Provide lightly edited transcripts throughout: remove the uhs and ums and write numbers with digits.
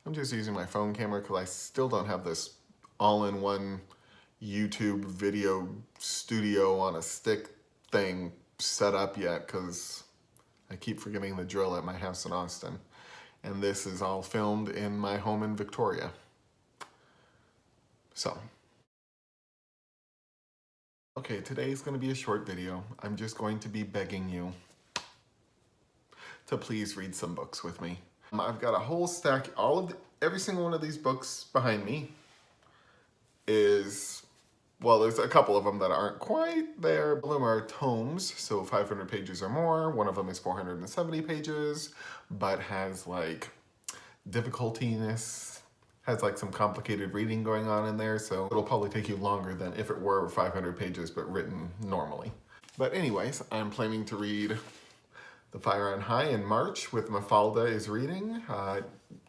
I'm just using my phone camera because I still don't have this all-in-one YouTube video studio on a stick thing set up yet because I keep forgetting the drill at my house in Austin. And this is all filmed in my home in Victoria. So, okay, today's going to be a short video. I'm just going to be begging you to please read some books with me. I've got a whole stack, every single one of these books behind me is, well, there's a couple of them that aren't quite there. All of them are tomes, so 500 pages or more. One of them is 470 pages, but has like difficultiness, has like some complicated reading going on in there, so it'll probably take you longer than if it were 500 pages but written normally. But anyways, I'm planning to read The Fire on High in March with Mafalda is reading.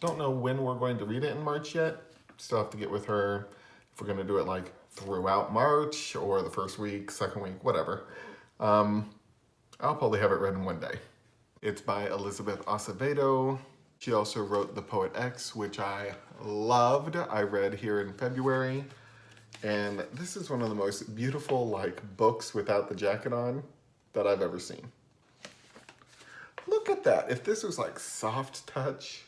Don't know when we're going to read it in March yet. Still have to get with her if we're going to do it like throughout March or the first week, second week, whatever. I'll probably have it read in one day. It's by Elizabeth Acevedo. She also wrote The Poet X, which I loved. I read here in February. And this is one of the most beautiful like books without the jacket on that I've ever seen. Look at that. If this was like soft touch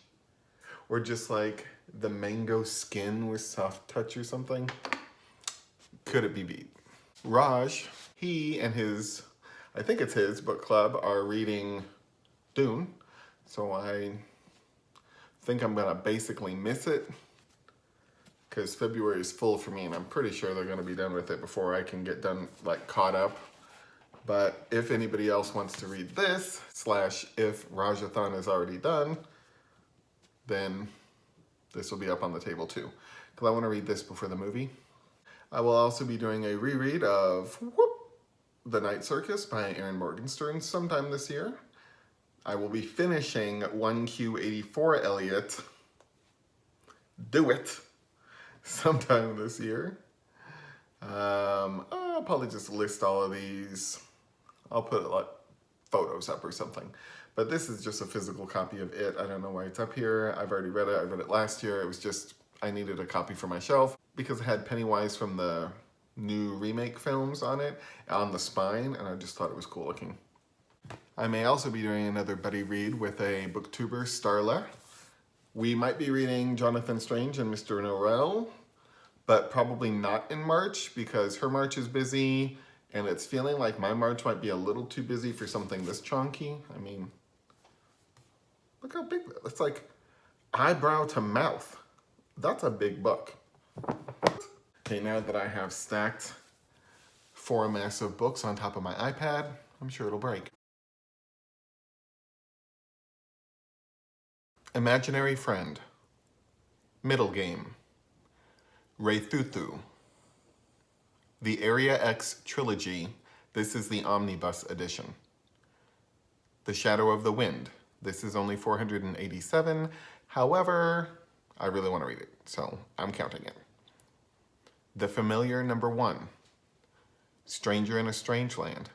or just like the mango skin with soft touch or something, could it be beat? Raj, he and his, I think it's his book club, are reading Dune. So I think I'm gonna basically miss it because February is full for me and I'm pretty sure they're gonna be done with it before I can get done, like caught up. But if anybody else wants to read this, / if Rajathon is already done, then this will be up on the table too. Because I want to read this before the movie. I will also be doing a reread of The Night Circus by Erin Morgenstern sometime this year. I will be finishing 1Q84 Elliot, do it, sometime this year. I'll probably just list all of these. I'll put like photos up or something. But this is just a physical copy of it. I don't know why it's up here. I've already read it. I read it last year. It was just, I needed a copy for my shelf because it had Pennywise from the new remake films on it, on the spine, and I just thought it was cool looking. I may also be doing another buddy read with a booktuber, Starlah. We might be reading Jonathan Strange and Mr. Norrell, but probably not in March because her March is busy and it's feeling like my March might be a little too busy for something this chunky. I mean, look how big, it's like eyebrow to mouth. That's a big book. Okay, now that I have stacked 4 massive books on top of my iPad, I'm sure it'll break. Imaginary Friend, Middlegame, Wraethuthu, the Area X Trilogy, this is the Omnibus edition. The Shadow of the Wind, this is only 487. However, I really want to read it, so I'm counting it. The Familiar #1, Stranger in a Strange Land,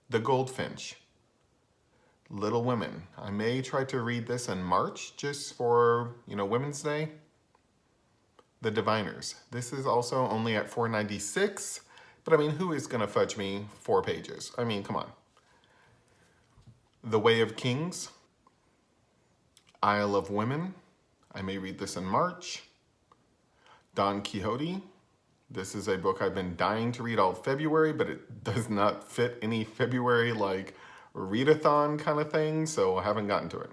The Goldfinch, Little Women. I may try to read this in March just for, Women's Day. The Diviners. This is also only at 496, but I mean, who is gonna fudge me 4 pages? I mean, come on. The Way of Kings, Isle of Women. I may read this in March. Don Quixote. This is a book I've been dying to read all February, but it does not fit any February like readathon kind of thing, so I haven't gotten to it.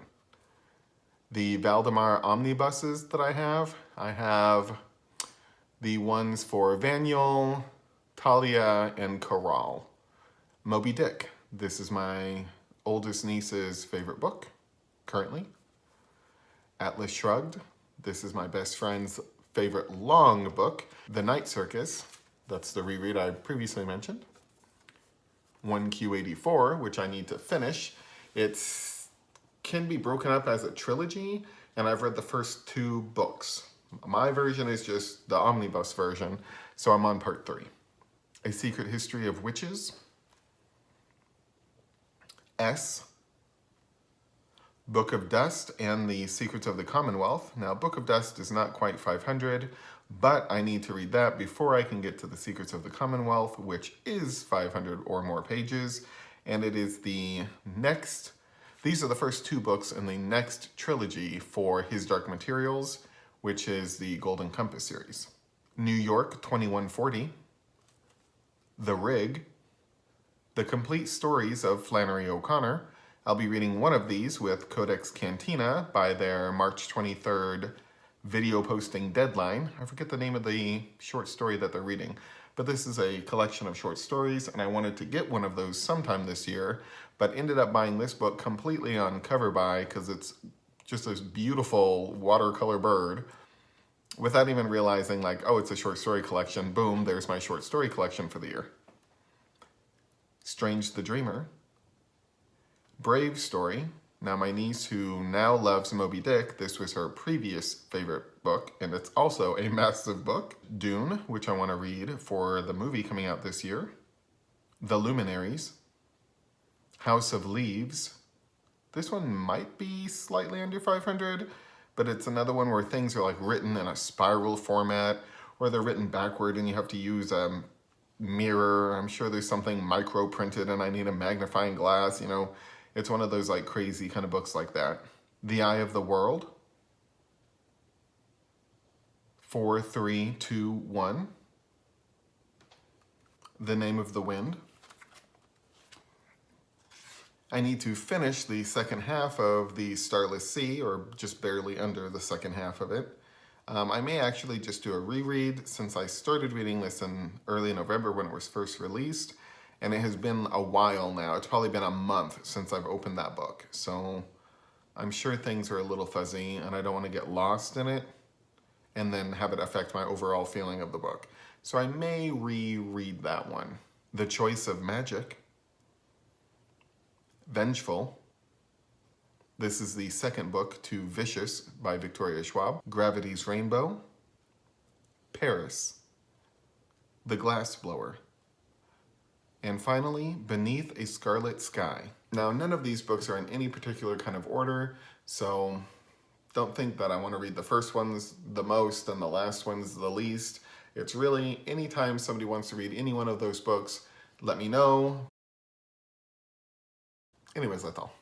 The Valdemar Omnibuses that I have the ones for Vaniel, Talia, and Corral. Moby Dick. This is my oldest niece's favorite book, currently. Atlas Shrugged. This is my best friend's favorite long book. The Night Circus. That's the reread I previously mentioned. 1Q84, which I need to finish. It's can be broken up as a trilogy, and I've read the first 2 books. My version is just the omnibus version, so I'm on part 3. A Secret History of Witches, S, Book of Dust and the Secrets of the Commonwealth. Now, Book of Dust is not quite 500, but I need to read that before I can get to the Secrets of the Commonwealth, which is 500 or more pages. And it is the next, these are the first two books in the next trilogy for His Dark Materials, which is the Golden Compass series. New York 2140, The Rig, The Complete Stories of Flannery O'Connor. I'll be reading one of these with Codex Cantina by their March 23rd video posting deadline. I forget the name of the short story that they're reading, but this is a collection of short stories, and I wanted to get one of those sometime this year, but ended up buying this book completely on cover by because it's just this beautiful watercolor bird without even realizing like, oh, it's a short story collection. Boom, there's my short story collection for the year. Strange the Dreamer. Brave Story. Now my niece, who now loves Moby Dick, this was her previous favorite book, and it's also a massive book. Dune, which I want to read for the movie coming out this year. The Luminaries. House of Leaves. This one might be slightly under 500, but it's another one where things are like written in a spiral format, or they're written backward and you have to use a mirror. I'm sure there's something micro printed and I need a magnifying glass, you know. It's one of those like crazy kind of books like that. The Eye of the World. 4321. The Name of the Wind. I need to finish the second half of the Starless Sea, or just barely under the second half of it. I may actually just do a reread since I started reading this in early November when it was first released. And it has been a while now. It's probably been a month since I've opened that book. So I'm sure things are a little fuzzy and I don't want to get lost in it and then have it affect my overall feeling of the book. So I may reread that one. The Choice of Magic. Vengeful. This is the second book to Vicious by Victoria Schwab. Gravity's Rainbow. Paris. The Glassblower. And finally, Beneath a Scarlet Sky. Now, none of these books are in any particular kind of order, so don't think that I want to read the first ones the most and the last ones the least. It's really, anytime somebody wants to read any one of those books, let me know. Anyways, that's all.